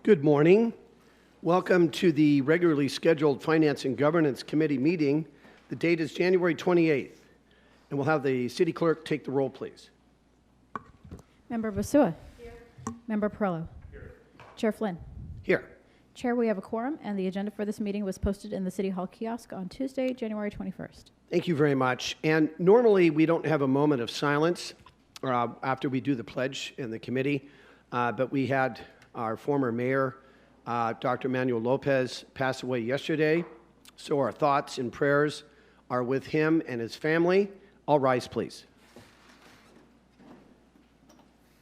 Good morning. Welcome to the regularly scheduled Finance and Governance Committee meeting. The date is January 28th, and we'll have the city clerk take the roll, please. Member Basua. Here. Member Perillo. Here. Chair Flynn. Here. Chair, we have a quorum, and the agenda for this meeting was posted in the City Hall kiosk on Tuesday, January 21st. Thank you very much. And normally we don't have a moment of silence after we do the pledge in the committee, but we had our former mayor, Dr. Manuel Lopez, pass away yesterday, so our thoughts and prayers are with him and his family. All rise, please.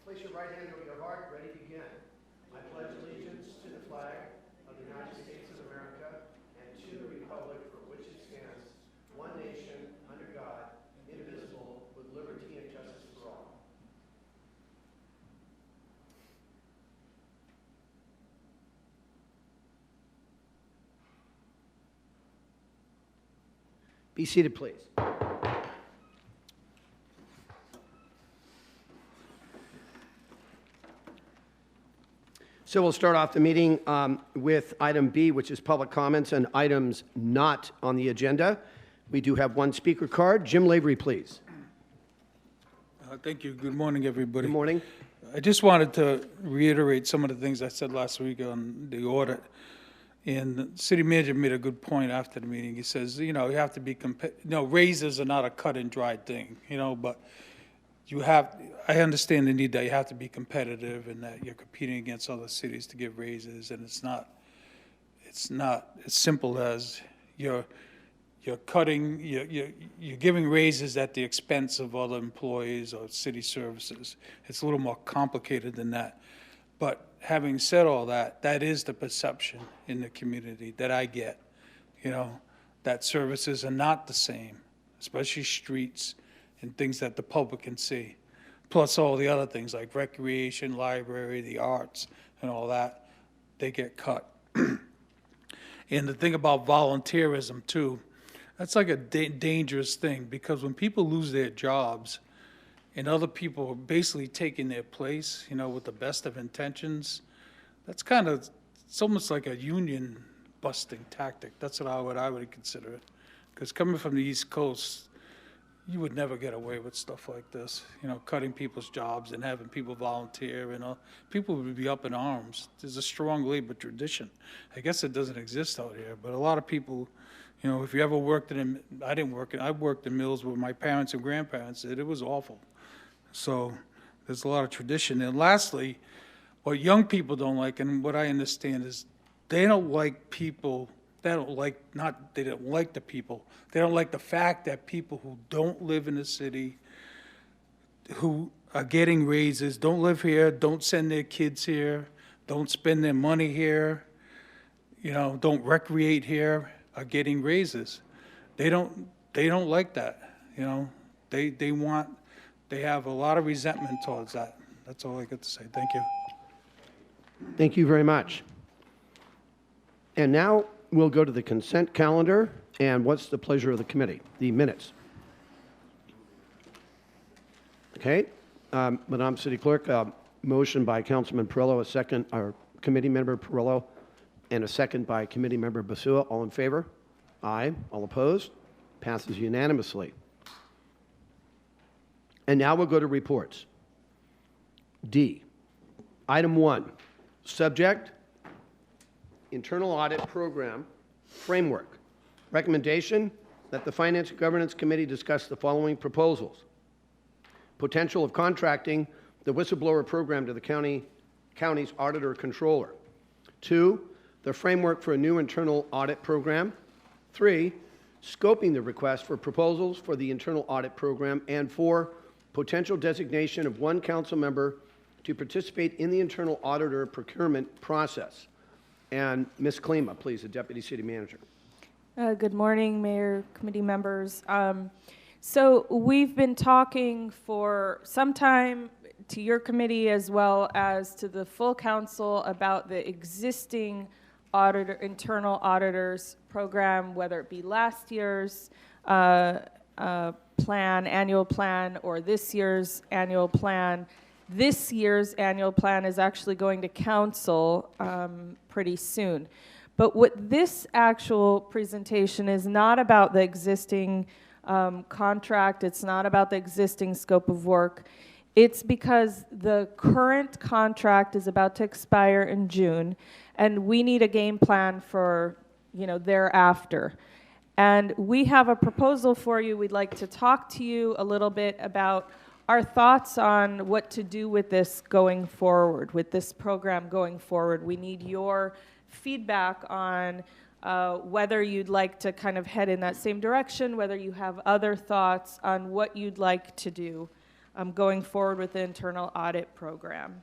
Place your right hand over your heart, ready to begin. I pledge allegiance to the flag of the United States of America and to the republic for which it stands, one nation, under God, indivisible, with liberty and justice for all. Be seated, please. So we'll start off the meeting with item B, which is public comments and items not on the agenda. We do have one speaker card. Jim Lavery, please. Thank you. Good morning, everybody. Good morning. I just wanted to reiterate some of the things I said last week on the audit. And the city manager made a good point after the meeting. He says, you have to be, raises are not a cut and dried thing, but I understand the need that you have to be competitive and that you're competing against other cities to give raises. And it's not as simple as you're giving raises at the expense of other employees or city services. It's a little more complicated than that. But having said all that, that is the perception in the community that I get, that services are not the same, especially streets and things that the public can see, plus all the other things like recreation, library, the arts, and all that, they get cut. And the thing about volunteerism, too, that's like a dangerous thing, because when people lose their jobs, and other people are basically taking their place, with the best of intentions, it's almost like a union busting tactic. That's what I would consider it. Because coming from the East Coast, you would never get away with stuff like this, cutting people's jobs and having people volunteer, people would be up in arms. There's a strong labor tradition. I guess it doesn't exist out here, but a lot of people, if you ever worked I worked in mills with my parents and grandparents did. It was awful. So there's a lot of tradition. And lastly, what young people don't like, and what I understand, is they don't like people, they don't like the people. They don't like the fact that people who don't live in the city, who are getting raises, don't live here, don't send their kids here, don't spend their money here, don't recreate here, are getting raises. They don't like that. They have a lot of resentment towards that. That's all I got to say. Thank you. Thank you very much. And now we'll go to the consent calendar. And what's the pleasure of the committee? The minutes. Okay. Madam City Clerk, motion by Councilman Perillo, a second, or Committee Member Perillo, and a second by Committee Member Basua. All in favor? Aye. All opposed? Passes unanimously. And now we'll go to reports. D. Item 1. Subject, Internal Audit Program Framework. Recommendation that the Finance and Governance Committee discuss the following proposals. Potential of contracting the whistleblower program to the county's auditor controller. 2. The framework for a new internal audit program. 3. Scoping the request for proposals for the internal audit program. And 4. Potential designation of one council member to participate in the internal auditor procurement process. And Ms. Klima, please, the Deputy City Manager. Good morning, Mayor, committee members. So we've been talking for some time to your committee as well as to the full council about the existing internal auditors program, whether it be last year's annual plan, or this year's annual plan, this year's annual plan is actually going to council pretty soon. But what this actual presentation is not about the existing contract, it's not about the existing scope of work. It's because the current contract is about to expire in June, and we need a game plan for, thereafter. And we have a proposal for you. We'd like to talk to you a little bit about our thoughts on what to do with this going forward, with this program going forward. We need your feedback on whether you'd like to kind of head in that same direction, whether you have other thoughts on what you'd like to do going forward with the internal audit program.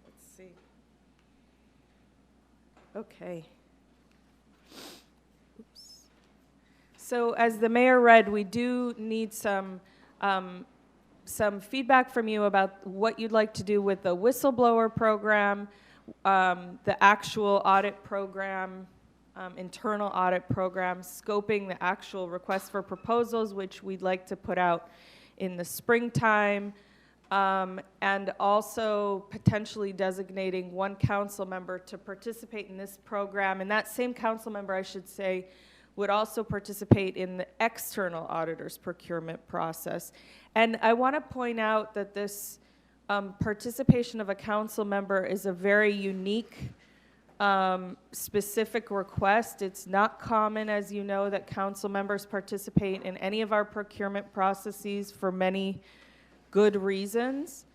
Let's see. Okay. Oops. So as the mayor read, we do need some feedback from you about what you'd like to do with the whistleblower program, the actual audit program, internal audit program, scoping the actual request for proposals, which we'd like to put out in the springtime, and also potentially designating one council member to participate in this program. And that same council member, I should say, would also participate in the external auditor's procurement process. And I want to point out that this participation of a council member is a very unique, specific request. It's not common, as you know, that council members participate in any of our procurement processes for many good reasons.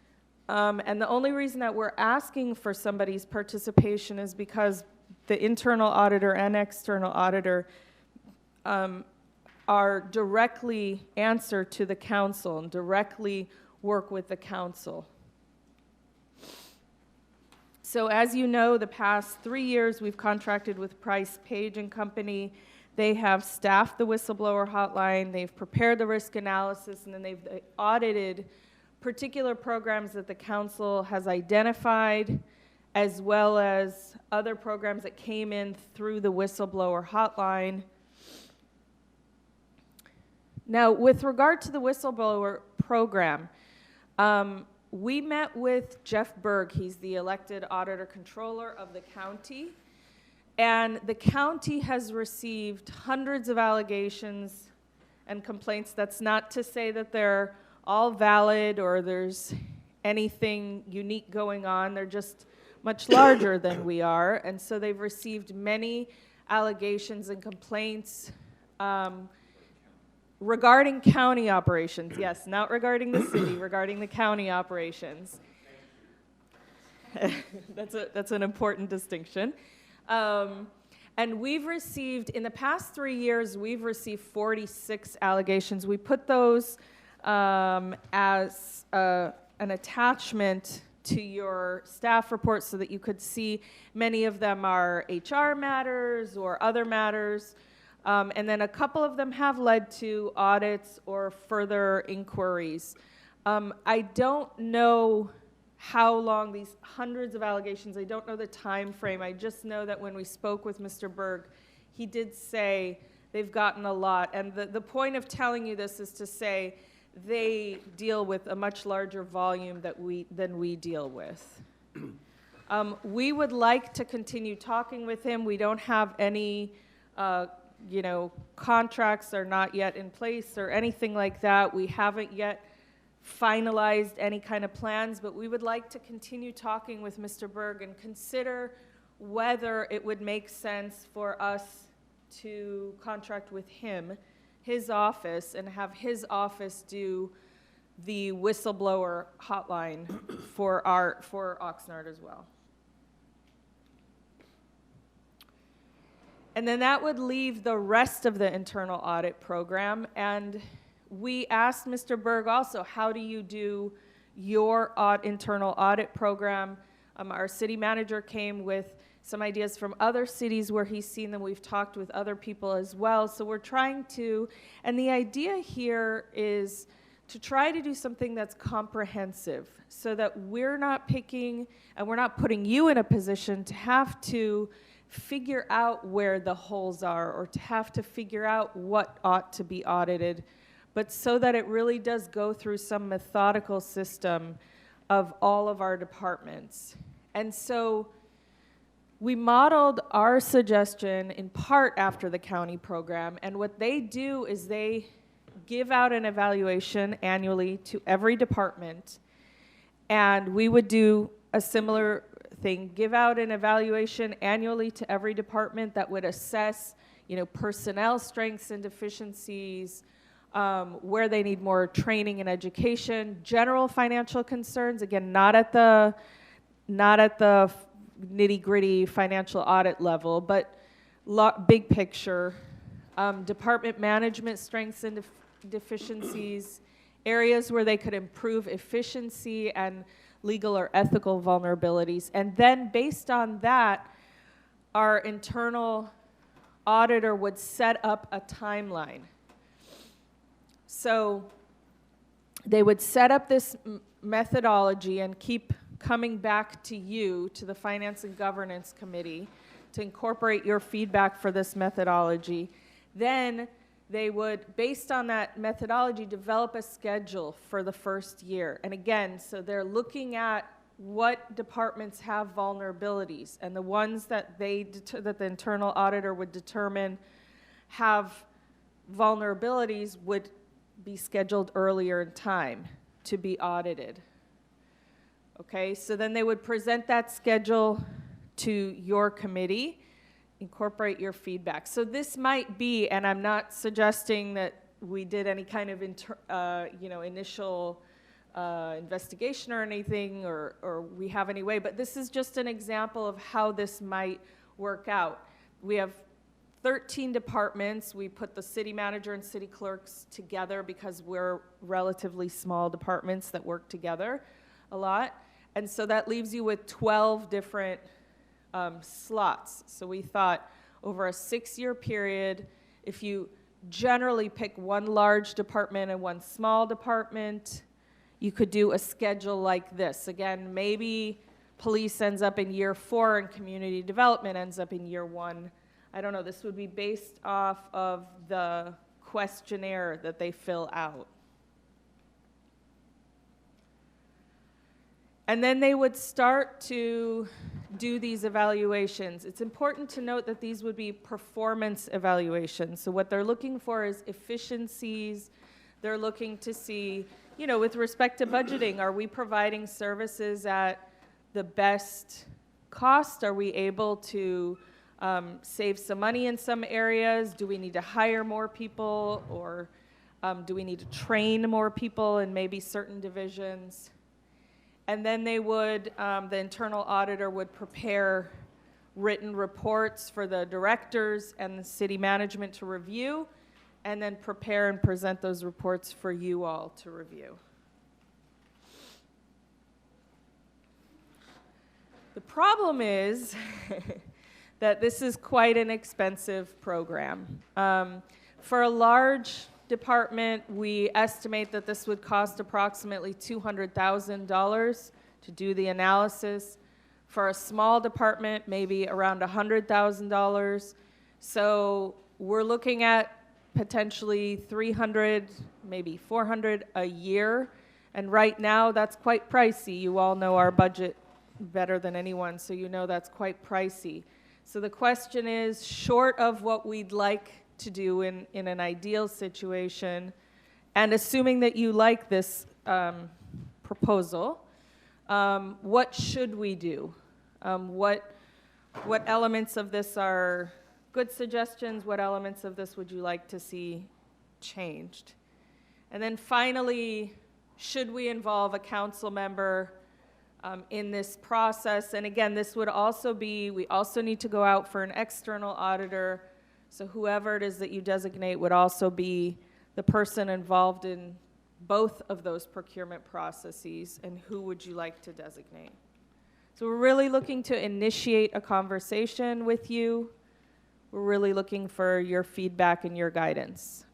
And the only reason that we're asking for somebody's participation is because the internal auditor and external auditor are directly answer to the council and directly work with the council. So as you know, the past 3 years we've contracted with Price Page and Company. They have staffed the whistleblower hotline, they've prepared the risk analysis, and then they've audited particular programs that the council has identified, as well as other programs that came in through the whistleblower hotline. Now, with regard to the whistleblower program, we met with Jeff Berg. He's the elected auditor controller of the county. And the county has received hundreds of allegations and complaints. That's not to say that they're all valid or there's anything unique going on. They're just much larger than we are. And so they've received many allegations and complaints regarding county operations. Yes, not regarding the city, regarding the county operations. That's an important distinction. And we've received, in the past 3 years, we've received 46 allegations. We put those as an attachment to your staff report so that you could see many of them are HR matters or other matters. And then a couple of them have led to audits or further inquiries. I don't know how long these hundreds of allegations, I don't know the time frame. I just know that when we spoke with Mr. Berg, he did say they've gotten a lot. And the point of telling you this is to say they deal with a much larger volume than we deal with. We would like to continue talking with him. We don't have any contracts are not yet in place or anything like that. We haven't yet finalized any kind of plans, but we would like to continue talking with Mr. Berg and consider whether it would make sense for us to contract with him, his office, and have his office do the whistleblower hotline for Oxnard as well. And then that would leave the rest of the internal audit program. And we asked Mr. Berg also, how do you do your internal audit program? Our city manager came with some ideas from other cities where he's seen them. We've talked with other people as well. So we're trying to, and the idea here is to try to do something that's comprehensive so that we're not picking and we're not putting you in a position to have to figure out where the holes are or to have to figure out what ought to be audited, but so that it really does go through some methodical system of all of our departments. And so we modeled our suggestion in part after the county program, and what they do is they give out an evaluation annually to every department, and we would do a similar thing, give out an evaluation annually to every department that would assess, personnel strengths and deficiencies, where they need more training and education, general financial concerns, again, not at the nitty-gritty financial audit level, but big picture, department management strengths and deficiencies, areas where they could improve efficiency and legal or ethical vulnerabilities. And then based on that, our internal auditor would set up a timeline. So they would set up this methodology and keep coming back to you, to the Finance and Governance Committee, to incorporate your feedback for this methodology. Then they would, based on that methodology, develop a schedule for the first year. And again, so they're looking at what departments have vulnerabilities, and the ones that that the internal auditor would determine have vulnerabilities would be scheduled earlier in time to be audited. Okay, so then they would present that schedule to your committee, incorporate your feedback. So this might be, and I'm not suggesting that we did any kind of initial investigation or anything, or we have any way, but this is just an example of how this might work out. We have 13 departments. We put the city manager and city clerks together because we're relatively small departments that work together a lot. And so that leaves you with 12 different slots. So we thought over a 6-year period, if you generally pick one large department and one small department, you could do a schedule like this. Again, maybe police ends up in year 4 and community development ends up in year 1. I don't know, this would be based off of the questionnaire that they fill out. And then they would start to do these evaluations. It's important to note that these would be performance evaluations. So what they're looking for is efficiencies. They're looking to see, with respect to budgeting, are we providing services at the best cost? Are we able to save some money in some areas? Do we need to hire more people, or do we need to train more people in maybe certain divisions? And then they would, the internal auditor would prepare written reports for the directors and the city management to review, and then prepare and present those reports for you all to review. The problem is that this is quite an expensive program. For a large department, we estimate that this would cost approximately $200,000 to do the analysis. For a small department, maybe around $100,000. So we're looking at potentially $300, maybe $400 a year. And right now, that's quite pricey. You all know our budget better than anyone, so you know that's quite pricey. So the question is, short of what we'd like to do in an ideal situation, and assuming that you like this proposal, what should we do? What elements of this are good suggestions? What elements of this would you like to see changed? And then finally, should we involve a council member in this process? And again, this would also be, we also need to go out for an external auditor. So whoever it is that you designate would also be the person involved in both of those procurement processes, and who would you like to designate? So we're really looking to initiate a conversation with you. We're really looking for your feedback and your guidance.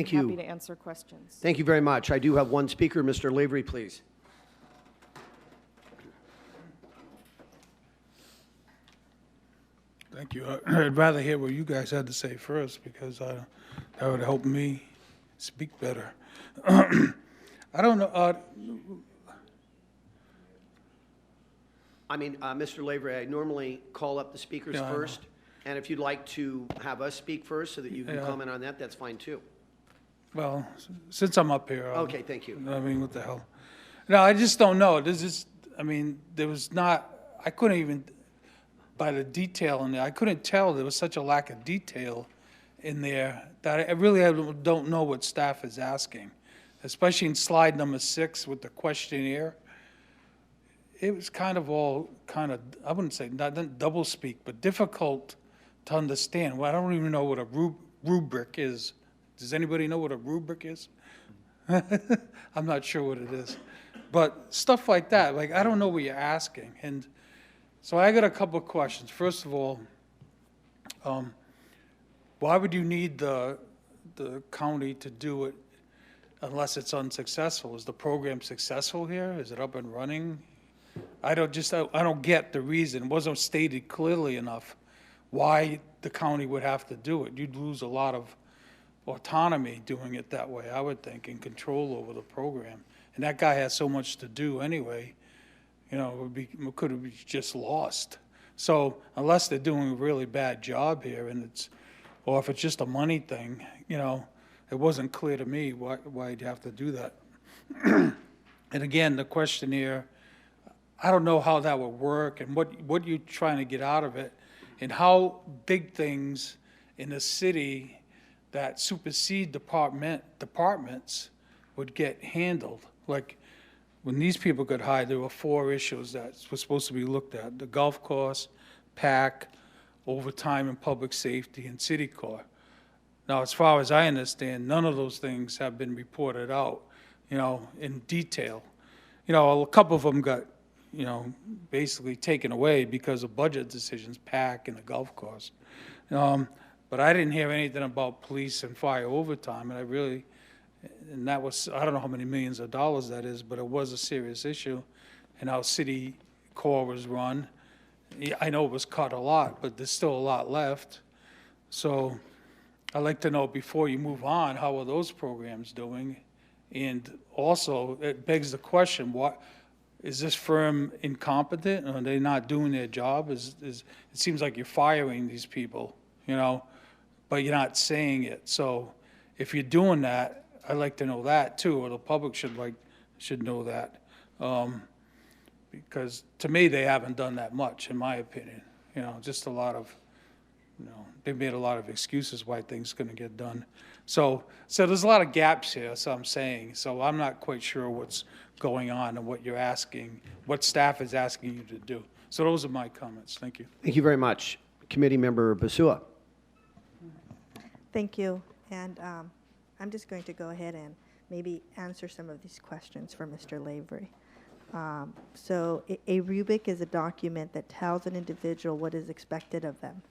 Thank I'm you. happy to answer questions. Thank you very much. I do have one speaker, Mr. Lavery, please. Thank you. I'd rather hear what you guys had to say first, because that would help me speak better. I don't know, Mr. Lavery, I normally call up the speakers Yeah, I know. first, and if you'd like to have us speak first so that you can Yeah. comment on that, that's fine too. well, since I'm up here. Okay, thank you. I mean, what the hell? No, I just don't know. There was not, I couldn't even, by the detail in there, I couldn't tell there was such a lack of detail in there that I really don't know what staff is asking, especially in slide number 6 with the questionnaire. It was kind of, I wouldn't say not double speak, but difficult to understand. Well, I don't even know what a rubric is. Does anybody know what a rubric is? I'm not sure what it is. But stuff like that, like, I don't know what you're asking. And so I got a couple of questions. First of all, why would you need the county to do it unless it's unsuccessful? Is the program successful here? Is it up and running? I don't get the reason. It wasn't stated clearly enough why the county would have to do it. You'd lose a lot of autonomy doing it that way, I would think, and control over the program. And that guy has so much to do anyway, it could have just lost. So unless they're doing a really bad job here, or if it's just a money thing, it wasn't clear to me why you'd have to do that. And again, the questionnaire, I don't know how that would work and what you're trying to get out of it, and how big things in the city that supersede departments would get handled. Like, when these people got hired, there were 4 issues that were supposed to be looked at: the golf course, PAC, overtime and public safety, and city core. Now, as far as I understand, none of those things have been reported out, in detail. A couple of them got, basically taken away because of budget decisions, PAC and the golf course. But I didn't hear anything about police and fire overtime, and that was, I don't know how many millions of dollars that is, but it was a serious issue, and how city core was run. Yeah, I know it was cut a lot, but there's still a lot left. So I'd like to know, before you move on, how are those programs doing? And also, it begs the question, is this firm incompetent? Are they not doing their job? It seems like you're firing these people, but you're not saying it. So if you're doing that, I'd like to know that too, or the public should know that. Because to me, they haven't done that much, in my opinion. Just a lot of, they've made a lot of excuses why things couldn't get done. So there's a lot of gaps here, so I'm saying. So I'm not quite sure what's going on and what you're asking, what staff is asking you to do. So those are my comments. Thank you. Thank you very much. Committee Member Basua. Thank you. And I'm just going to go ahead and maybe answer some of these questions for Mr. Lavery. So a rubric is a document that tells an individual what is expected of them.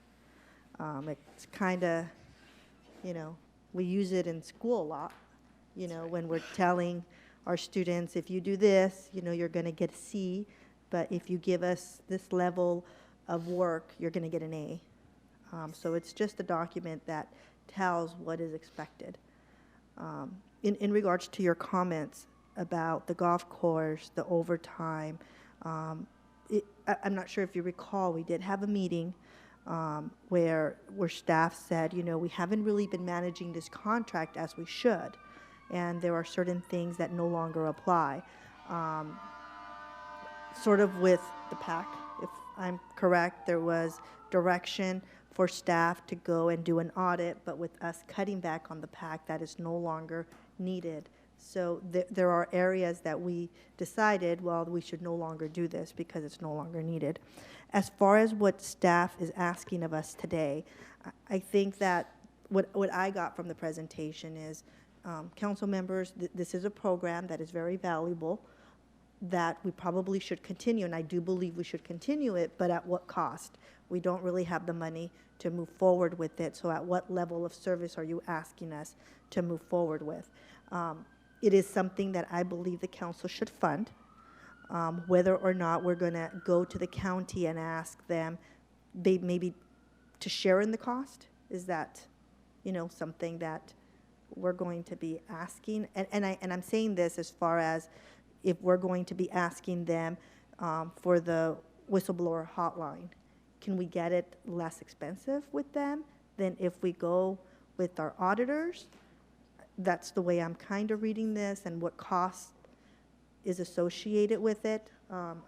It's kind of, we use it in school a lot, when we're telling our students, if you do this, you're going to get a C, but if you give us this level of work, you're going to get an A. So it's just a document that tells what is expected. In regards to your comments about the golf course, the overtime, I'm not sure if you recall, we did have a meeting where staff said, we haven't really been managing this contract as we should, and there are certain things that no longer apply. Sort of with the PAC, if I'm correct, there was direction for staff to go and do an audit, but with us cutting back on the PAC, that is no longer needed. So there are areas that we decided, well, we should no longer do this because it's no longer needed. As far as what staff is asking of us today, I think that what I got from the presentation is, council members, this is a program that is very valuable, that we probably should continue, and I do believe we should continue it, but at what cost? We don't really have the money to move forward with it. So at what level of service are you asking us to move forward with? It is something that I believe the council should fund. Whether or not we're going to go to the county and ask them, maybe to share in the cost, is that, something that we're going to be asking? And I'm saying this as far as if we're going to be asking them for the whistleblower hotline, can we get it less expensive with them than if we go with our auditors? That's the way I'm kind of reading this, and what cost is associated with it.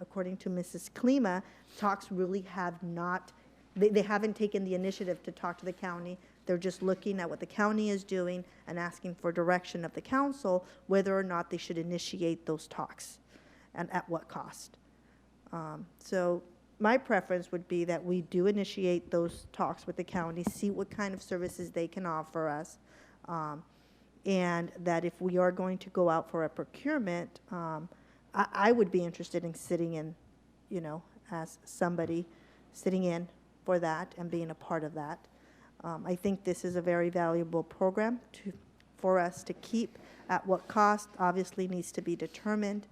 According to Mrs. Klima, talks really have not, they haven't taken the initiative to talk to the county. They're just looking at what the county is doing and asking for direction of the council whether or not they should initiate those talks and at what cost. So my preference would be that we do initiate those talks with the county, see what kind of services they can offer us, and that if we are going to go out for a procurement, I would be interested in sitting in, as somebody sitting in for that and being a part of that. I think this is a very valuable program for us to keep. At what cost obviously needs to be determined.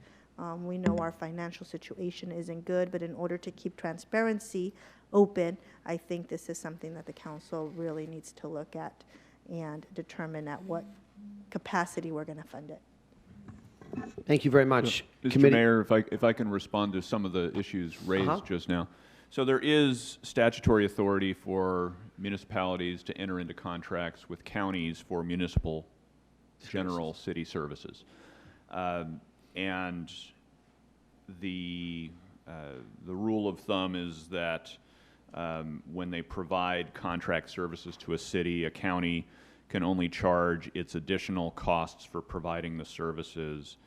We know our financial situation isn't good, but in order to keep transparency open, I think this is something that the council really needs to look at and determine at what capacity we're going to fund it. Thank you very much. Mr. Mayor, if I can respond to some of the issues raised Uh-huh. just now. So there is statutory authority for municipalities to enter into contracts with counties for municipal general city services. And the rule of thumb is that when they provide contract services to a city, a county can only charge its additional costs for providing the services,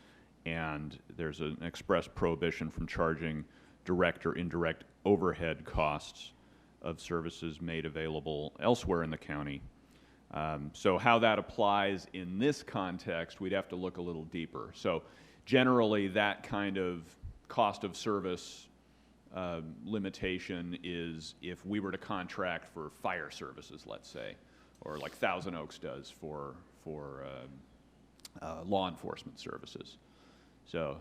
and there's an express prohibition from charging direct or indirect overhead costs of services made available elsewhere in the county. So how that applies in this context, we'd have to look a little deeper. So generally, that kind of cost of service limitation is if we were to contract for fire services, let's say, or like Thousand Oaks does for law enforcement services. So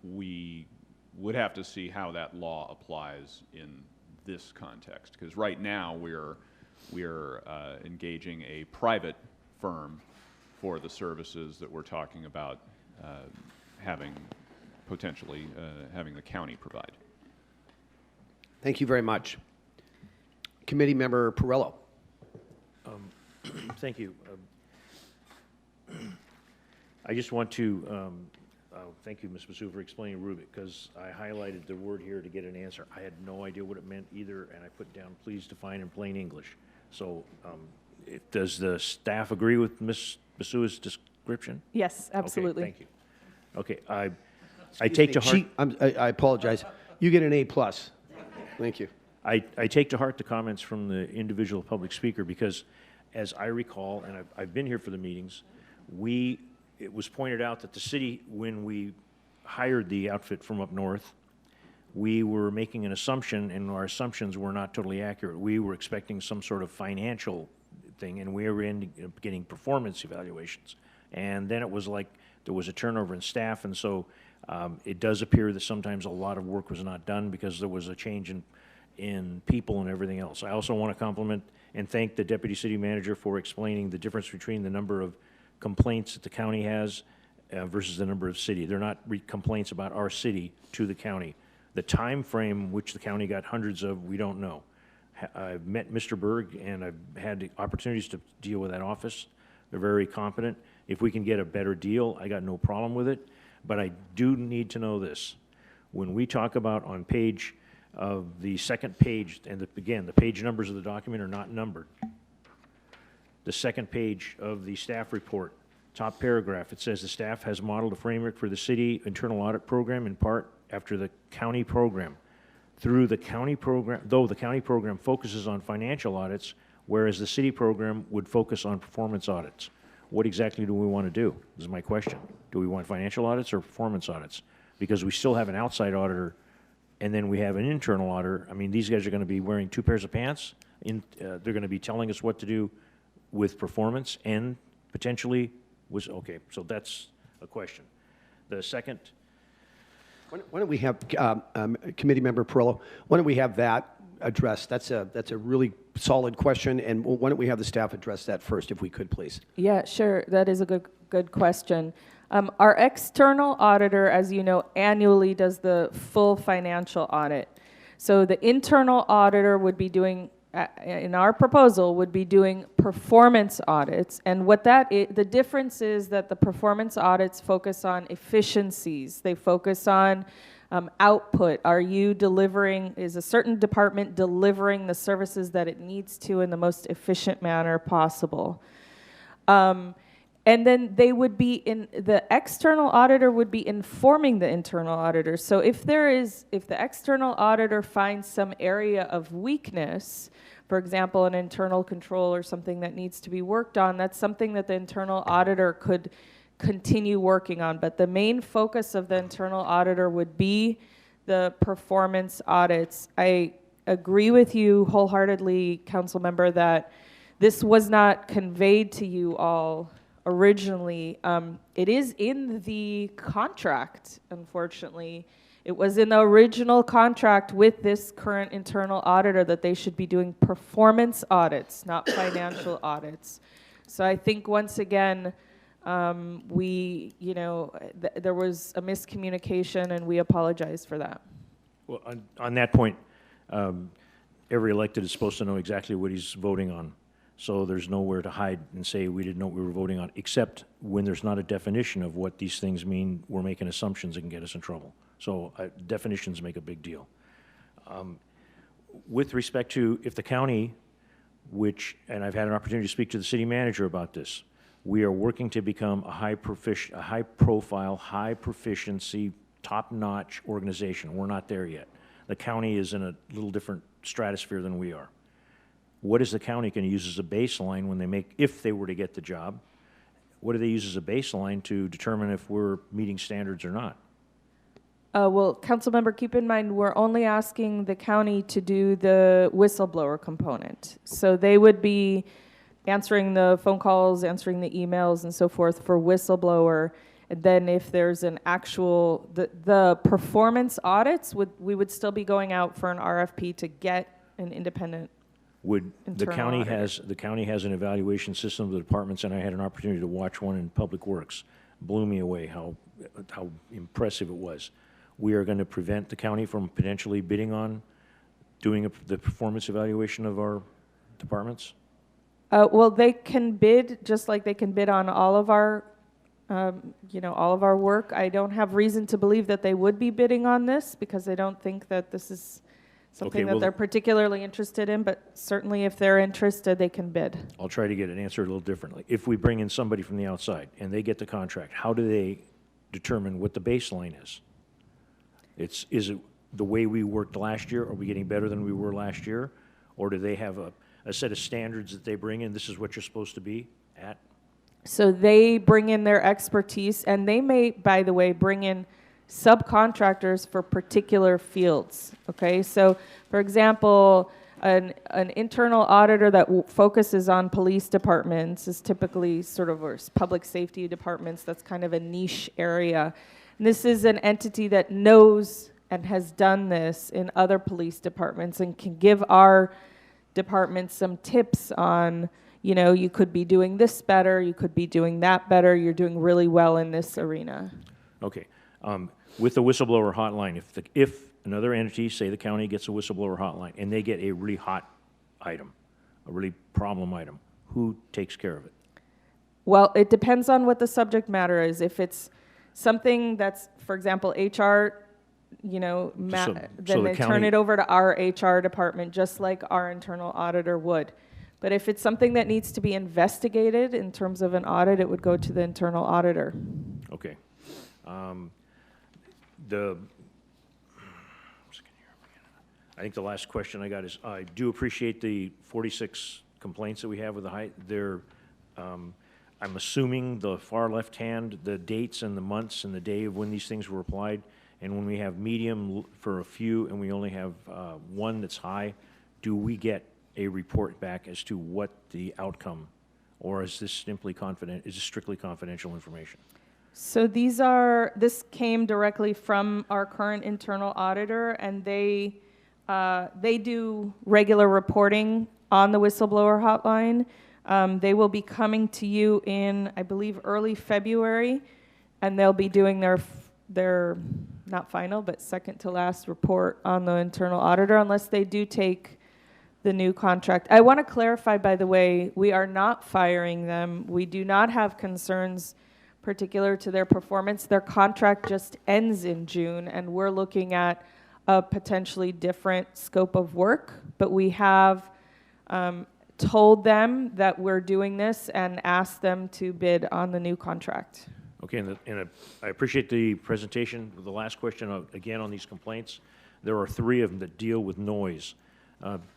we would have to see how that law applies in this context, because right now we're engaging a private firm for the services that we're talking about potentially having the county provide. Thank you very much. Committee Member Perillo. Thank you. I just want to thank you, Ms. Basu, for explaining Rubik, because I highlighted the word here to get an answer. I had no idea what it meant either, and I put down please define in plain English. So does the staff agree with Ms. Basu's description? Yes, absolutely. Okay, thank you. Okay, I take to heart. I apologize. You get an A+. Thank you. I take to heart the comments from the individual public speaker because, as I recall, and I've been here for the meetings, it was pointed out that the city, when we hired the outfit from up north, we were making an assumption, and our assumptions were not totally accurate. We were expecting some sort of financial thing, and we were getting performance evaluations. And then it was like there was a turnover in staff, and so it does appear that sometimes a lot of work was not done because there was a change in people and everything else. I also want to compliment and thank the Deputy City Manager for explaining the difference between the number of complaints that the county has versus the number of city. They're not complaints about our city to the county. The time frame which the county got hundreds of, we don't know. I've met Mr. Berg and I've had the opportunities to deal with that office. They're very competent. If we can get a better deal, I got no problem with it. But I do need to know this. When we talk about on page of the second page, and again, the page numbers of the document are not numbered. The second page of the staff report, top paragraph, it says the staff has modeled a framework for the city internal audit program in part after the county program. Through the county program, though the county program focuses on financial audits, whereas the city program would focus on performance audits. What exactly do we want to do? This is my question. Do we want financial audits or performance audits? Because we still have an outside auditor and then we have an internal auditor. I mean, these guys are going to be wearing two pairs of pants. They're going to be telling us what to do with performance and potentially was, okay, so that's a question. The second, Why don't we have, Committee Member Perillo, why don't we have that addressed? That's a really solid question, and why don't we have the staff address that first, if we could, please? Yeah, sure. That is a good question. Our external auditor, as you know, annually does the full financial audit. So the internal auditor would be doing, in our proposal, would be doing performance audits. And what the difference is that the performance audits focus on efficiencies. They focus on output. Are you delivering, is a certain department delivering the services that it needs to in the most efficient manner possible? And then they would be the external auditor would be informing the internal auditor. So if the external auditor finds some area of weakness, for example, an internal control or something that needs to be worked on, that's something that the internal auditor could continue working on. But the main focus of the internal auditor would be the performance audits. I agree with you wholeheartedly, council member, that this was not conveyed to you all originally. It is in the contract, unfortunately. It was in the original contract with this current internal auditor that they should be doing performance audits, not financial audits. So I think once again, there was a miscommunication, and we apologize for that. well, on that point, every elected is supposed to know exactly what he's voting on. So there's nowhere to hide and say we didn't know what we were voting on, except when there's not a definition of what these things mean, we're making assumptions that can get us in trouble. So definitions make a big deal. With respect to if the county, and I've had an opportunity to speak to the city manager about this, we are working to become a high-profile, high-proficiency, top-notch organization. We're not there yet. The county is in a little different stratosphere than we are. What is the county going to use as a baseline when if they were to get the job? What do they use as a baseline to determine if we're meeting standards or not? Well, council member, keep in mind, we're only asking the county to do the whistleblower component. So they would be answering the phone calls, answering the emails and so forth for whistleblower. And then if there's an actual, the performance audits, we would still be going out for an RFP to get an independent The county has an evaluation system of the departments, and I had an opportunity to watch one in Public Works. Blew me away how impressive it was. We are going to prevent the county from potentially bidding on doing the performance evaluation of our departments? Well, they can bid just like they can bid on all of our, all of our work. I don't have reason to believe that they would be bidding on this because I don't think that this is something that they're particularly interested in, but certainly if they're interested, they can bid. I'll try to get an answer a little differently. If we bring in somebody from the outside and they get the contract, how do they determine what the baseline is? Is it the way we worked last year? Are we getting better than we were last year? Or do they have a set of standards that they bring in? This is what you're supposed to be at? So they bring in their expertise, and they may, by the way, bring in subcontractors for particular fields, okay? So, for example, an internal auditor that focuses on police departments is typically or public safety departments. That's kind of a niche area. And this is an entity that knows and has done this in other police departments and can give our department some tips on, you could be doing this better, you could be doing that better, you're doing really well in this arena. Okay. With the whistleblower hotline, if another entity, say the county, gets a whistleblower hotline and they get a really hot item, a really problem item, who takes care of it? Well, it depends on what the subject matter is. If it's something that's, for example, HR, then they turn it over to our HR department, just like our internal auditor would. But if it's something that needs to be investigated in terms of an audit, it would go to the internal auditor. Okay. I think the last question I got is, I do appreciate the 46 complaints that we have with the height. I'm assuming the far left hand, the dates and the months and the day of when these things were applied and when we have medium for a few and we only have one that's high, do we get a report back as to what the outcome, or is this simply is this strictly confidential information? So this came directly from our current internal auditor, and they do regular reporting on the whistleblower hotline. They will be coming to you in, I believe, early February, and they'll be doing their not final, but second to last report on the internal auditor, unless they do take the new contract. I want to clarify, by the way, we are not firing them. We do not have concerns particular to their performance. Their contract just ends in June, and we're looking at a potentially different scope of work, but we have told them that we're doing this and asked them to bid on the new contract. Okay, and I appreciate the presentation. The last question, again, on these complaints, there are 3 of them that deal with noise.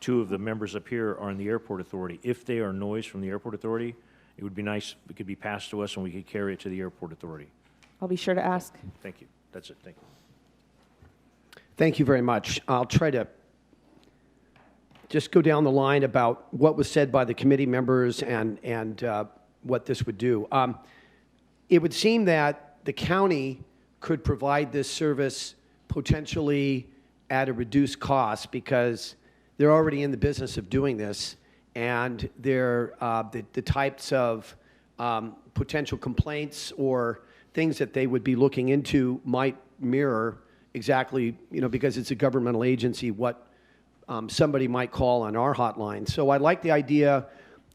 2 of the members up here are in the Airport Authority. If they are noise from the Airport Authority, it would be nice if it could be passed to us and we could carry it to the Airport Authority. I'll be sure to ask. Thank you. That's it. Thank you. Thank you very much. I'll try to just go down the line about what was said by the committee members and what this would do. It would seem that the county could provide this service potentially at a reduced cost because they're already in the business of doing this, and they're, the types of potential complaints or things that they would be looking into might mirror exactly, because it's a governmental agency, what somebody might call on our hotline. So I like the idea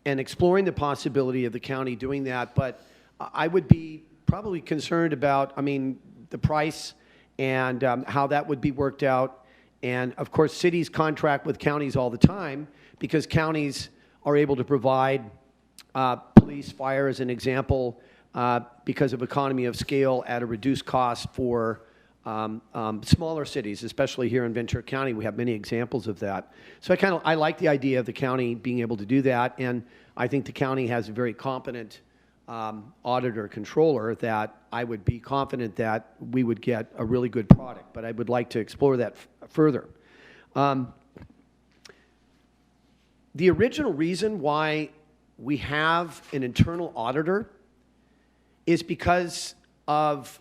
and exploring the possibility of the county doing that, but I would be probably concerned about, the price and how that would be worked out. And of course, cities contract with counties all the time because counties are able to provide police, fire as an example, because of economy of scale at a reduced cost for smaller cities, especially here in Ventura County. We have many examples of that. So I like the idea of the county being able to do that, and I think the county has a very competent auditor controller that I would be confident that we would get a really good product, but I would like to explore that further. The original reason why we have an internal auditor is because of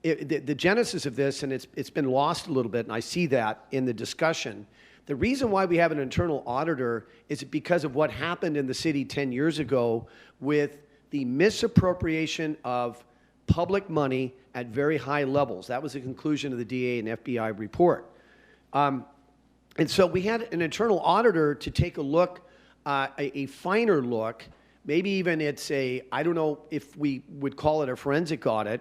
the genesis of this, and it's been lost a little bit, and I see that in the discussion. The reason why we have an internal auditor is because of what happened in the city 10 years ago with the misappropriation of public money at very high levels. That was the conclusion of the DA and FBI report. And so we had an internal auditor to take a look, a finer look, maybe even I don't know if we would call it a forensic audit,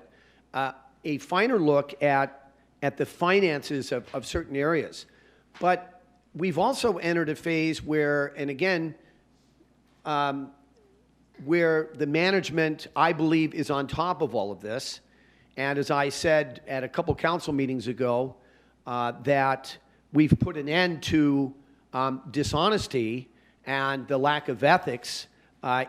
a finer look at the finances of certain areas. But we've also entered a phase where, and again, where the management, I believe, is on top of all of this. And as I said at a couple council meetings ago, that we've put an end to dishonesty and the lack of ethics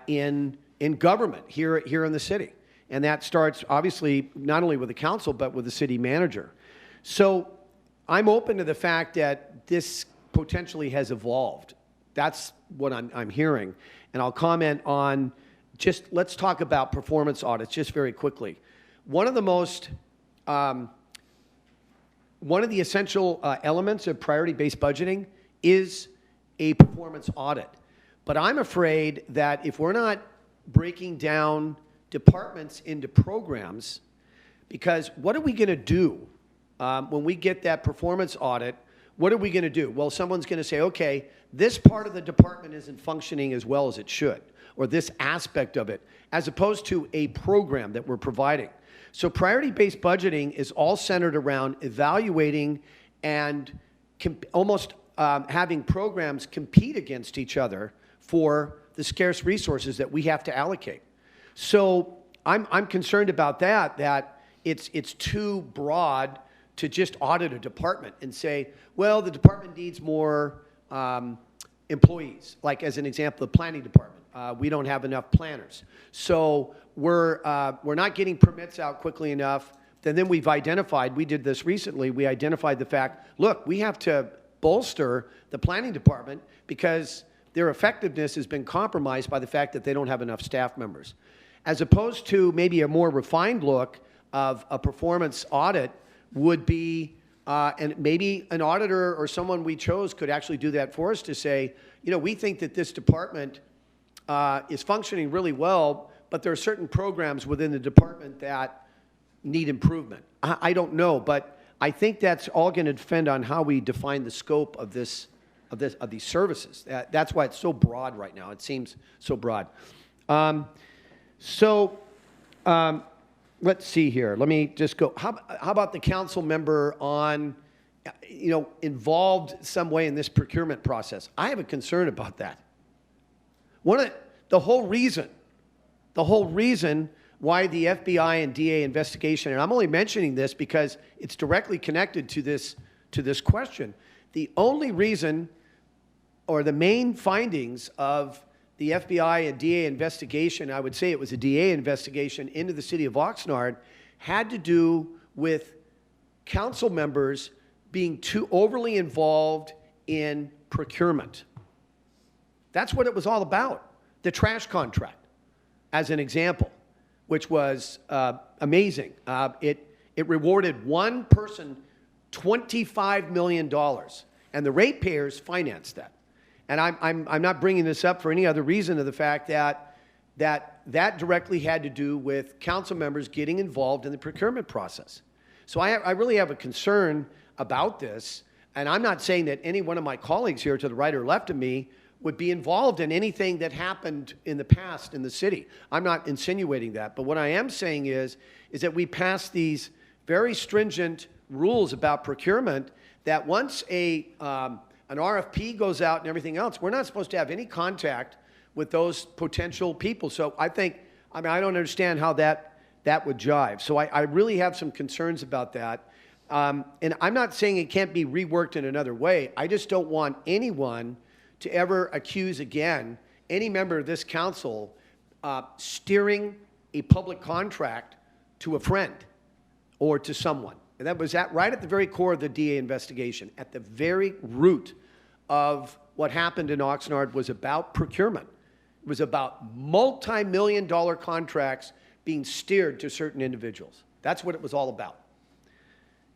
in government here in the city. And that starts, obviously, not only with the council, but with the city manager. So I'm open to the fact that this potentially has evolved. That's what I'm hearing. And I'll comment on let's talk about performance audits just very quickly. One of the essential elements of priority-based budgeting is a performance audit. But I'm afraid that if we're not breaking down departments into programs, because what are we going to do when we get that performance audit? What are we going to do? Well, someone's going to say, okay, this part of the department isn't functioning as well as it should, or this aspect of it, as opposed to a program that we're providing. So priority-based budgeting is all centered around evaluating and almost having programs compete against each other for the scarce resources that we have to allocate. So I'm concerned about that it's too broad to just audit a department and say, well, the department needs more employees. Like as an example, the planning department. We don't have enough planners. So we're not getting permits out quickly enough, then we've identified, we did this recently, we identified the fact, look, we have to bolster the planning department because their effectiveness has been compromised by the fact that they don't have enough staff members. As opposed to maybe a more refined look of a performance audit would be, and maybe an auditor or someone we chose could actually do that for us to say, we think that this department is functioning really well, but there are certain programs within the department that need improvement. I don't know, but I think that's all going to depend on how we define the scope of these services. That's why it's so broad right now. It seems so broad. Let's see here. Let me just go. How about the council member on, involved some way in this procurement process? I have a concern about that. The whole reason why the FBI and DA investigation, and I'm only mentioning this because it's directly connected to this question. The only reason, or the main findings of the FBI and DA investigation, I would say it was a DA investigation into the city of Oxnard, had to do with council members being too overly involved in procurement. That's what it was all about. The trash contract, as an example, which was amazing. It rewarded one person $25 million, and the ratepayers financed that. And I'm not bringing this up for any other reason than the fact that directly had to do with council members getting involved in the procurement process. So I really have a concern about this, and I'm not saying that any one of my colleagues here to the right or left of me would be involved in anything that happened in the past in the city. I'm not insinuating that, but what I am saying is that we passed these very stringent rules about procurement that once an RFP goes out and everything else, we're not supposed to have any contact with those potential people. So I don't understand how that would jive. So I really have some concerns about that. And I'm not saying it can't be reworked in another way. I just don't want anyone to ever accuse again any member of this council steering a public contract to a friend or to someone. And that was right at the very core of the DA investigation. At the very root of what happened in Oxnard was about procurement. It was about multi-million-dollar contracts being steered to certain individuals. That's what it was all about.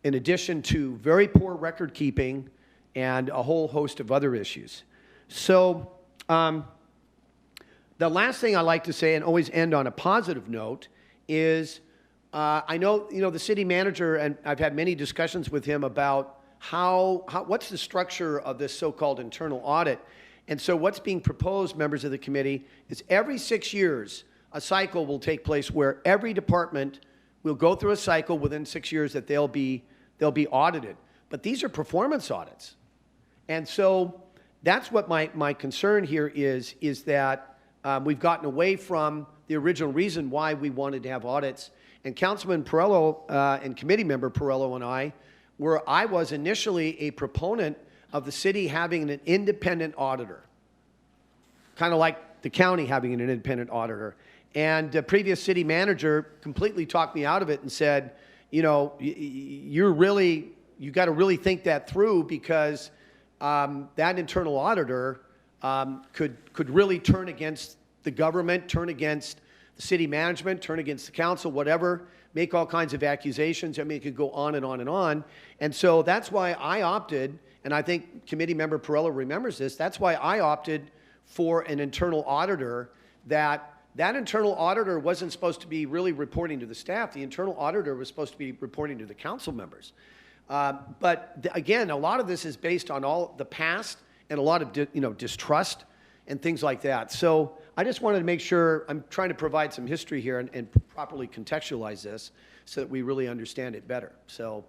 In addition to very poor record keeping and a whole host of other issues. So the last thing I like to say, and always end on a positive note, is I know the city manager, and I've had many discussions with him about what's the structure of this so-called internal audit. And so what's being proposed, members of the committee, is every 6 years a cycle will take place where every department will go through a cycle within 6 years that they'll be audited. But these are performance audits. And so that's what my concern here is that we've gotten away from the original reason why we wanted to have audits. And Councilman Perrello and committee member Perrello and I was initially a proponent of the city having an independent auditor, kind of like the county having an independent auditor. And the previous city manager completely talked me out of it and said, you got to really think that through because that internal auditor could really turn against the government, turn against the city management, turn against the council, whatever, make all kinds of accusations. I mean, it could go on and on and on. And so that's why I opted, and I think committee member Perrello remembers this, that's why I opted for an internal auditor that internal auditor wasn't supposed to be really reporting to the staff. The internal auditor was supposed to be reporting to the council members. But again, a lot of this is based on all the past and a lot of distrust and things like that. So I just wanted to make sure I'm trying to provide some history here and properly contextualize this so that we really understand it better. So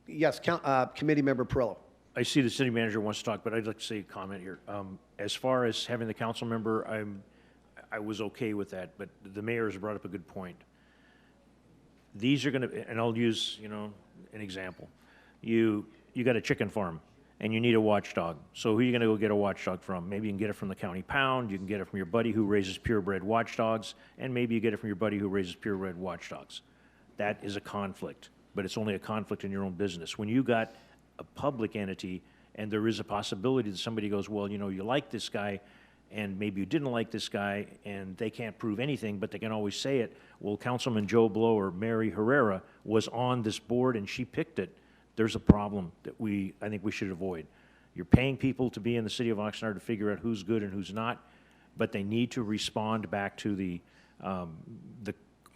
yes, committee member Perrello. I see the city manager wants to talk, but I'd like to say a comment here. As far as having the council member, I was okay with that, but the mayor has brought up a good point. These are going to, and I'll use, an example. You got a chicken farm, and you need a watchdog. So who are you going to go get a watchdog from? Maybe you can get it from the county pound, you can get it from your buddy who raises purebred watchdogs, and maybe you get it from your buddy who raises purebred watchdogs. That is a conflict, but it's only a conflict in your own business. When you got a public entity and there is a possibility that somebody goes, well, you know, you like this guy, and maybe you didn't like this guy, and they can't prove anything, but they can always say it. Well, Councilman Joe Blow or Mary Herrera was on this board and she picked it. There's a problem that I think we should avoid. You're paying people to be in the city of Oxnard to figure out who's good and who's not, but they need to respond back to the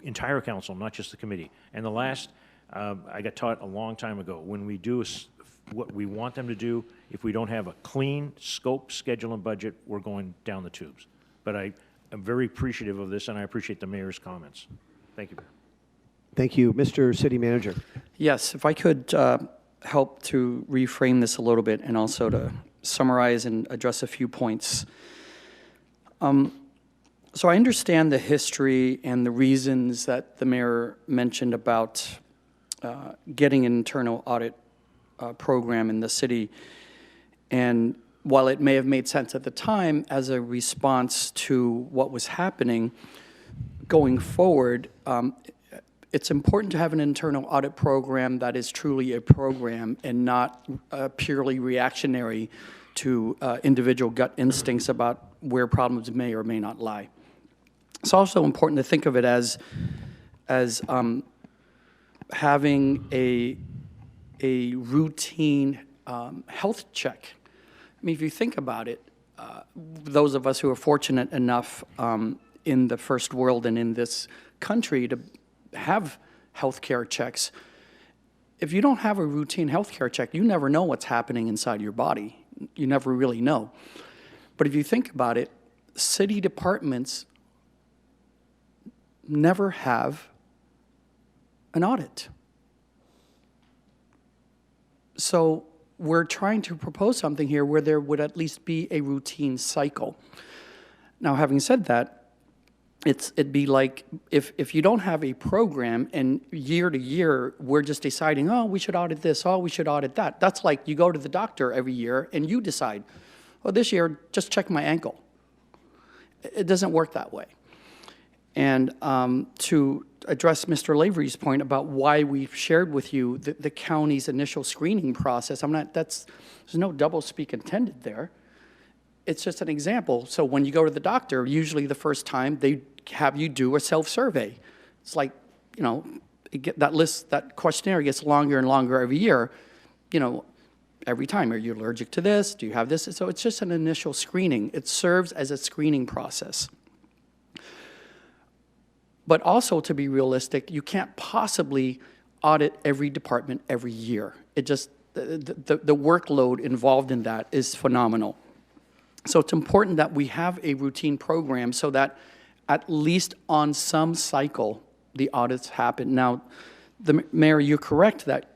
entire council, not just the committee. And the last, I got taught a long time ago, when we do what we want them to do, if we don't have a clean scope, schedule, and budget, we're going down the tubes. But I am very appreciative of this, and I appreciate the mayor's comments. Thank you, Mayor. Thank you. Mr. City Manager. Yes, if I could help to reframe this a little bit and also to summarize and address a few points. So I understand the history and the reasons that the mayor mentioned about getting an internal audit program in the city. And while it may have made sense at the time as a response to what was happening, going forward, it's important to have an internal audit program that is truly a program and not purely reactionary to individual gut instincts about where problems may or may not lie. It's also important to think of it as having a routine health check. I mean, if you think about it, those of us who are fortunate enough in the first world and in this country to have healthcare checks, if you don't have a routine healthcare check, you never know what's happening inside your body. You never really know. But if you think about it, city departments never have an audit. So we're trying to propose something here where there would at least be a routine cycle. Now, having said that, it'd be like if you don't have a program and year to year we're just deciding, oh, we should audit this, oh, we should audit that. That's like you go to the doctor every year and you decide, well, this year, just check my ankle. It doesn't work that way. And to address Mr. Lavery's point about why we've shared with you the county's initial screening process, there's no double speak intended there. It's just an example. So when you go to the doctor, usually the first time they have you do a self-survey. It's like, you know, that questionnaire gets longer and longer every year. You know, every time, are you allergic to this? Do you have this? So it's just an initial screening. It serves as a screening process. But also, to be realistic, you can't possibly audit every department every year. It just, the workload involved in that is phenomenal. So it's important that we have a routine program so that at least on some cycle, the audits happen. Now, Mayor, you're correct that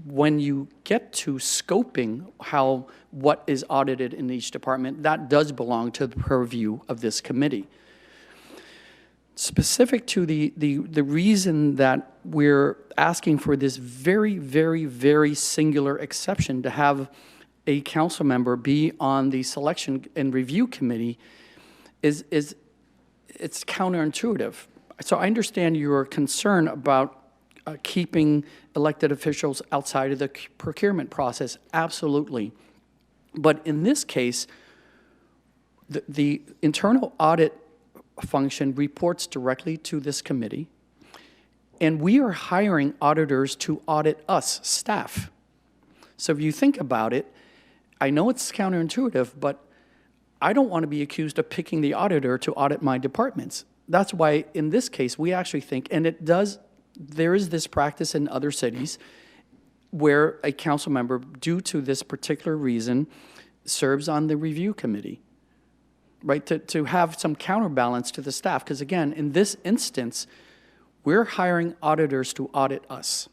when you get to scoping what is audited in each department, that does belong to the purview of this committee. Specific to the reason that we're asking for this very, very, very singular exception to have a council member be on the selection and review committee is it's counterintuitive. So I understand your concern about keeping elected officials outside of the procurement process, absolutely. But in this case, the internal audit function reports directly to this committee, and we are hiring auditors to audit us, staff. So if you think about it, I know it's counterintuitive, but I don't want to be accused of picking the auditor to audit my departments. That's why in this case, we actually think, and there is this practice in other cities where a council member, due to this particular reason, serves on the review committee, right? To have some counterbalance to the staff. Because again, in this instance, we're hiring auditors to audit us.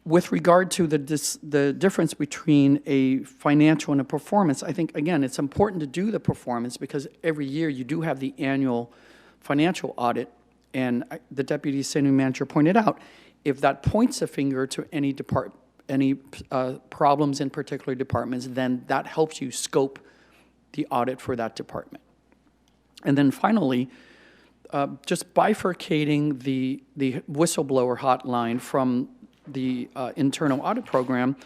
With regard to the difference between a financial and a performance, I think, again, it's important to do the performance because every year you do have the annual financial audit. And the deputy city manager pointed out, if that points a finger to any problems in particular departments, then that helps you scope the audit for that department. And then finally, just bifurcating the whistleblower hotline from the internal audit program,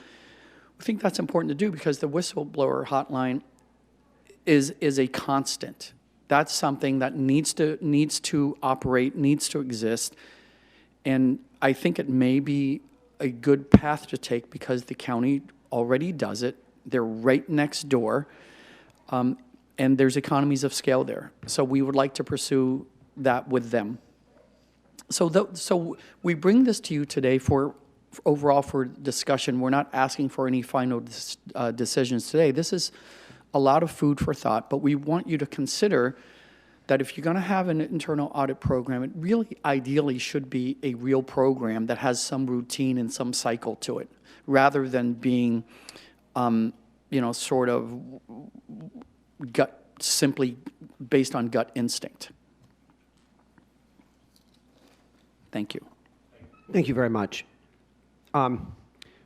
I think that's important to do because the whistleblower hotline is a constant. That's something that needs to operate, needs to exist, and I think it may be a good path to take because the county already does it. They're right next door, and there's economies of scale there. So we would like to pursue that with them. So we bring this to you today for overall for discussion. We're not asking for any final decisions today. This is a lot of food for thought, but we want you to consider that if you're going to have an internal audit program, it really ideally should be a real program that has some routine and some cycle to it, rather than being, sort of simply based on gut instinct. Thank you. Thank you very much.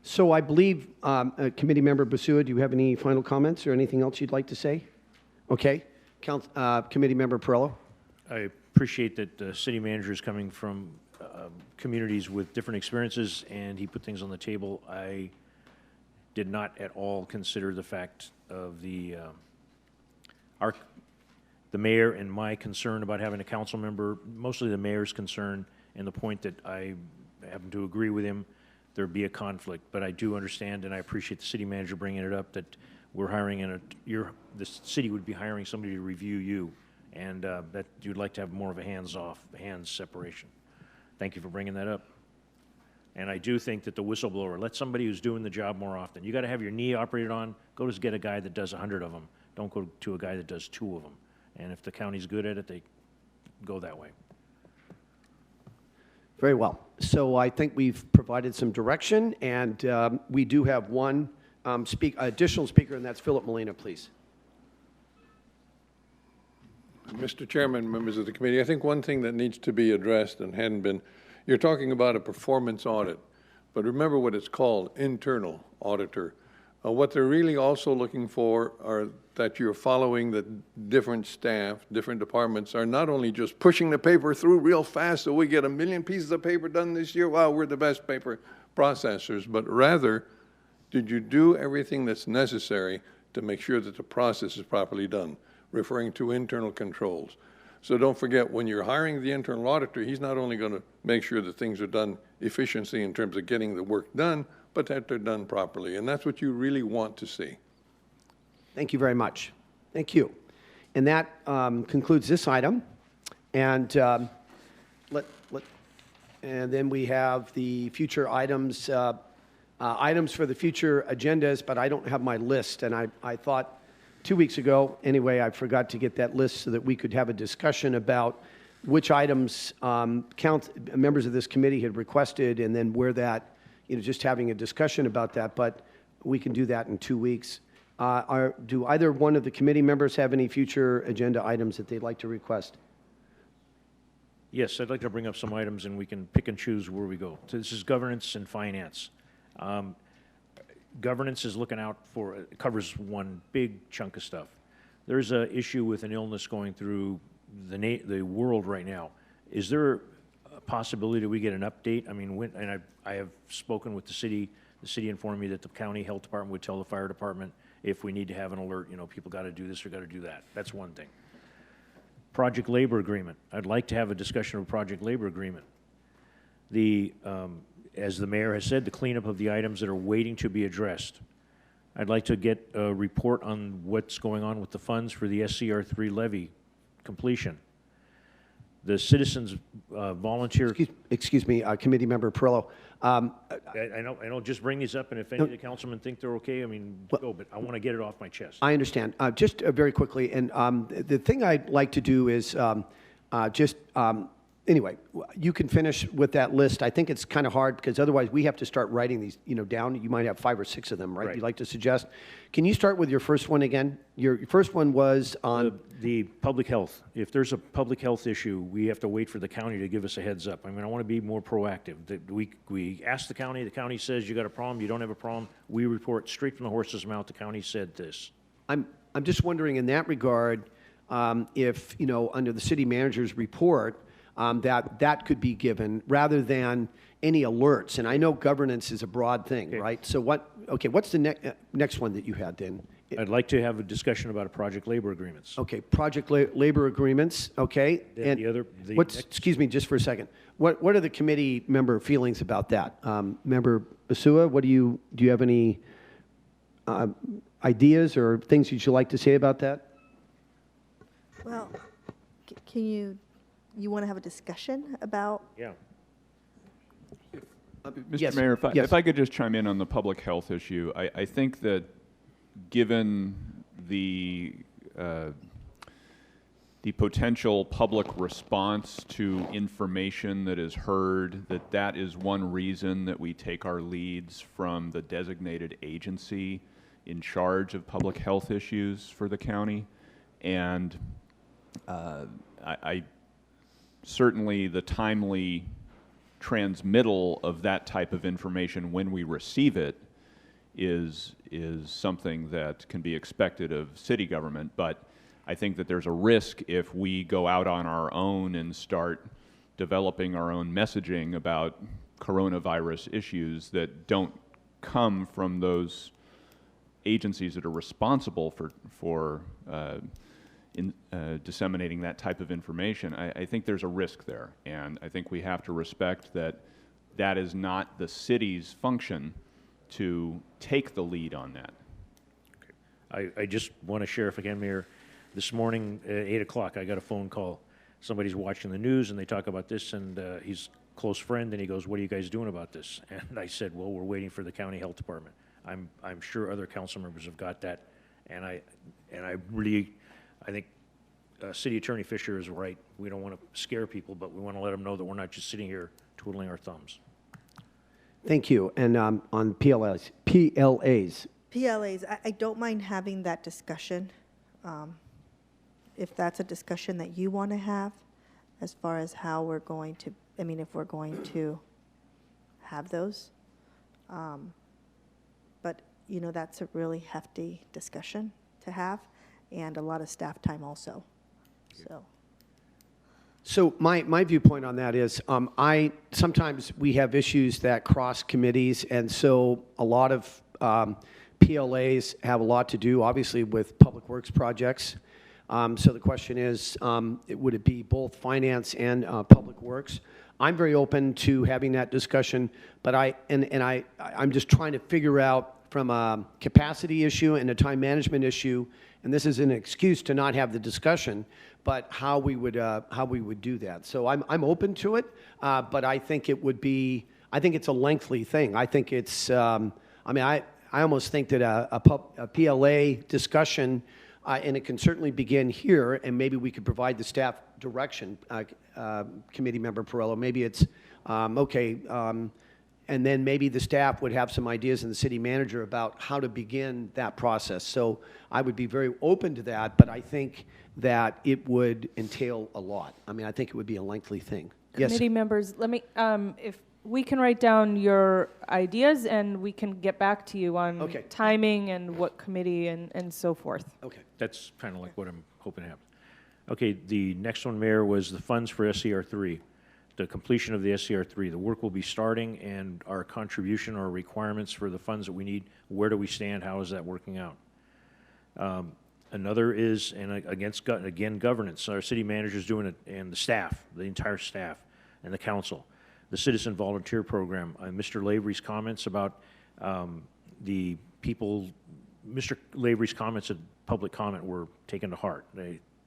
So I believe, Committee Member Basua, do you have any final comments or anything else you'd like to say? Okay. Committee Member Perillo. I appreciate that the city manager is coming from communities with different experiences, and he put things on the table. I did not at all consider the fact of the mayor and my concern about having a council member, mostly the mayor's concern, and the point that I happen to agree with him, there'd be a conflict. But I do understand, and I appreciate the city manager bringing it up, that we're hiring the city would be hiring somebody to review you, and that you'd like to have more of a hands separation. Thank you for bringing that up. And I do think that the whistleblower, let somebody who's doing the job more often. You got to have your knee operated on. Go to get a guy that does 100 of them. Don't go to a guy that does 2 of them. And if the county's good at it, they go that way. Very well. So I think we've provided some direction, and we do have one additional speaker, and that's Philip Molina, please. Mr. Chairman, members of the committee, I think one thing that needs to be addressed and hadn't been, you're talking about a performance audit, but remember what it's called, internal auditor. What they're really also looking for are that you're following the different staff, different departments are not only just pushing the paper through real fast so we get 1 million pieces of paper done this year, wow, we're the best paper processors, but rather, did you do everything that's necessary to make sure that the process is properly done, referring to internal controls. So don't forget, when you're hiring the internal auditor, he's not only going to make sure that things are done efficiently in terms of getting the work done, but that they're done properly. And that's what you really want to see. Thank you very much. Thank you. And that concludes this item. And and then we have the future items, items for the future agendas, but I don't have my list. And I thought 2 weeks ago, anyway, I forgot to get that list so that we could have a discussion about which items members of this committee had requested, and then where that, just having a discussion about that. But we can do that in 2 weeks. Do either one of the committee members have any future agenda items that they'd like to request? Yes, I'd like to bring up some items, and we can pick and choose where we go. So this is governance and finance. Governance is looking out for, it covers one big chunk of stuff. There's an issue with an illness going through the world right now. Is there a possibility that we get an update? I mean, I have spoken with the city informed me that the county health department would tell the fire department if we need to have an alert, people got to do this or got to do that. That's one thing. Project labor agreement. I'd like to have a discussion of a project labor agreement. As the mayor has said, the cleanup of the items that are waiting to be addressed. I'd like to get a report on what's going on with the funds for the SCR3 levy completion. The citizens volunteer. Excuse me, Committee Member Perillo. I know. Just bring these up, and if any of the councilmen think they're okay, go. But I want to get it off my chest. I understand. Just very quickly, and the thing I'd like to do is anyway, you can finish with that list. I think it's kind of hard because otherwise we have to start writing these, down. You might have 5 or 6 of them, right? Right. You'd like to suggest. Can you start with your first one again? Your first one was on, The public health. If there's a public health issue, we have to wait for the county to give us a heads up. I mean, I want to be more proactive. That we ask the county says you got a problem, you don't have a problem. We report straight from the horse's mouth, the county said this. I'm just wondering in that regard, if, under the city manager's report, that could be given rather than any alerts. And I know governance is a broad thing, right? So what's the next one that you had then? I'd like to have a discussion about project labor agreements. Okay, project labor agreements, okay? Then And the what's, next- excuse me, just for a second. What are the committee member feelings about that? Member Basua, do you have any ideas or things that you'd like to say about that? Well, can you want to have a discussion about? Yeah. Mr. Yes, Mayor, yes. if I could just chime in on the public health issue, I think that given the potential public response to information that is heard, that is one reason that we take our leads from the designated agency in charge of public health issues for the county. And I certainly the timely transmittal of that type of information when we receive it is something that can be expected of city government. But I think that there's a risk if we go out on our own and start developing our own messaging about coronavirus issues that don't come from those agencies that are responsible for disseminating that type of information. I think there's a risk there, and I think we have to respect that that is not the city's function to take the lead on that. I just want to share, if I can, Mayor, this morning at 8 o'clock, I got a phone call. Somebody's watching the news, and they talk about this, and he's a close friend, and he goes, "What are you guys doing about this?" And I said, "Well, we're waiting for the county health department." I'm sure other council members have got that, and I think City Attorney Fisher is right. We don't want to scare people, but we want to let them know that we're not just sitting here twiddling our thumbs. Thank you. And on PLAs, I don't mind having that discussion, if that's a discussion that you want to have, as far as how we're going to, if we're going to have those. But, that's a really hefty discussion to have, and a lot of staff time also, so. So my viewpoint on that is, sometimes we have issues that cross committees, and so a lot of PLAs have a lot to do, obviously, with public works projects. So the question is, would it be both finance and public works? I'm very open to having that discussion, but I'm just trying to figure out from a capacity issue and a time management issue, and this is an excuse to not have the discussion, but how we would do that. So I'm open to it, but I think it's a lengthy thing. I think it's I almost think that a PLA discussion, and it can certainly begin here, and maybe we could provide the staff direction, Committee Member Perillo. Maybe it's and then maybe the staff would have some ideas and the city manager about how to begin that process. So I would be very open to that, but I think that it would entail a lot. I think it would be a lengthy thing. Yes. Committee members, let me, if we can write down your ideas and we can get back to you on Okay. timing and what committee and so forth. Okay. That's kind of like what I'm hoping to happen. Okay, the next one, Mayor, was the funds for SCR3, the completion of the SCR3. The work will be starting, and our contribution or requirements for the funds that we need, where do we stand, how is that working out? Another is, and again, governance. Our city manager's doing it, and the staff, the entire staff, and the council. The Citizen Volunteer Program. Mr. Lavery's comments about the people, Mr. Lavery's comments at public comment were taken to heart.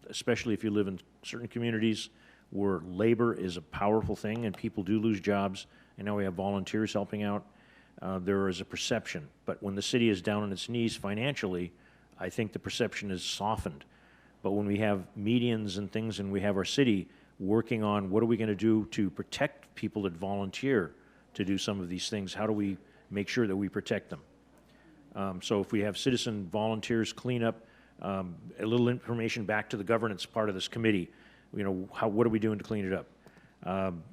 Especially if you live in certain communities where labor is a powerful thing and people do lose jobs, and now we have volunteers helping out. There is a perception, but when the city is down on its knees financially, I think the perception is softened. But when we have medians and things and we have our city, working on what are we going to do to protect people that volunteer to do some of these things? How do we make sure that we protect them? So if we have citizen volunteers clean up, a little information back to the governance part of this committee, what are we doing to clean it up?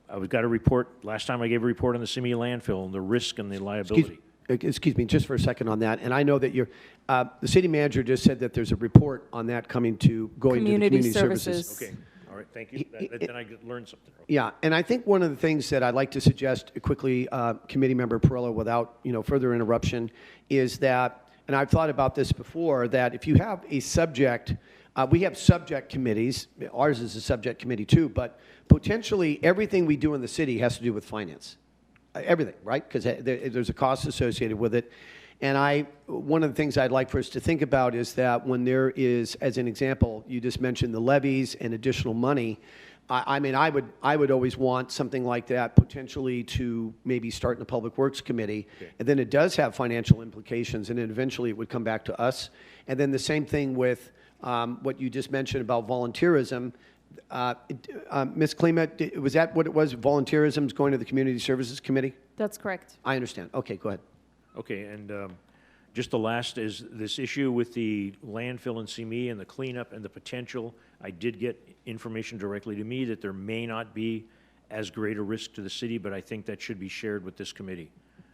I've got a report, last time I gave a report on the Simi landfill and the risk and the liability. Excuse me, just for a second on that, and I know that the city manager just said that there's a report on that going to the community services. Okay, all right, thank you. Then I learned something. Yeah, and I think one of the things that I'd like to suggest quickly, Committee Member Perillo, without further interruption, is that, and I've thought about this before, that if you have a subject, we have subject committees. Ours is a subject committee too, but potentially everything we do in the city has to do with finance. Everything, right? Because there's a cost associated with it. And one of the things I'd like for us to think about is that when there is, as an example, you just mentioned the levies and additional money. I would always want something like that potentially to maybe start in the Public Works Committee, and then it does have financial implications, and then eventually it would come back to us. And then the same thing with what you just mentioned about volunteerism. Ms. Klima, was that what it was? Volunteerism is going to the Community Services Committee? That's correct. I understand. Okay, go ahead. Okay, and just the last is this issue with the landfill in Simi and the cleanup and the potential. I did get information directly to me that there may not be as great a risk to the city, but I think that should be shared with this committee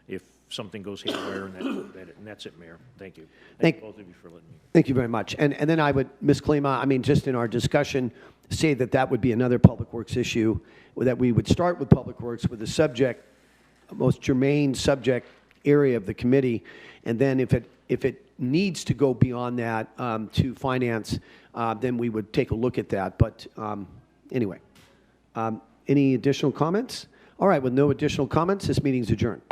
if something goes haywire, and that's it, Mayor. Thank you. Thank you both of you for letting me. Thank you very much. And then I would, Ms. Klima, just in our discussion, say that would be another Public Works issue, that we would start with Public Works with the subject, most germane subject area of the committee, and then if it needs to go beyond that to finance, then we would take a look at that. But anyway, any additional comments? All right, with no additional comments, this meeting's adjourned.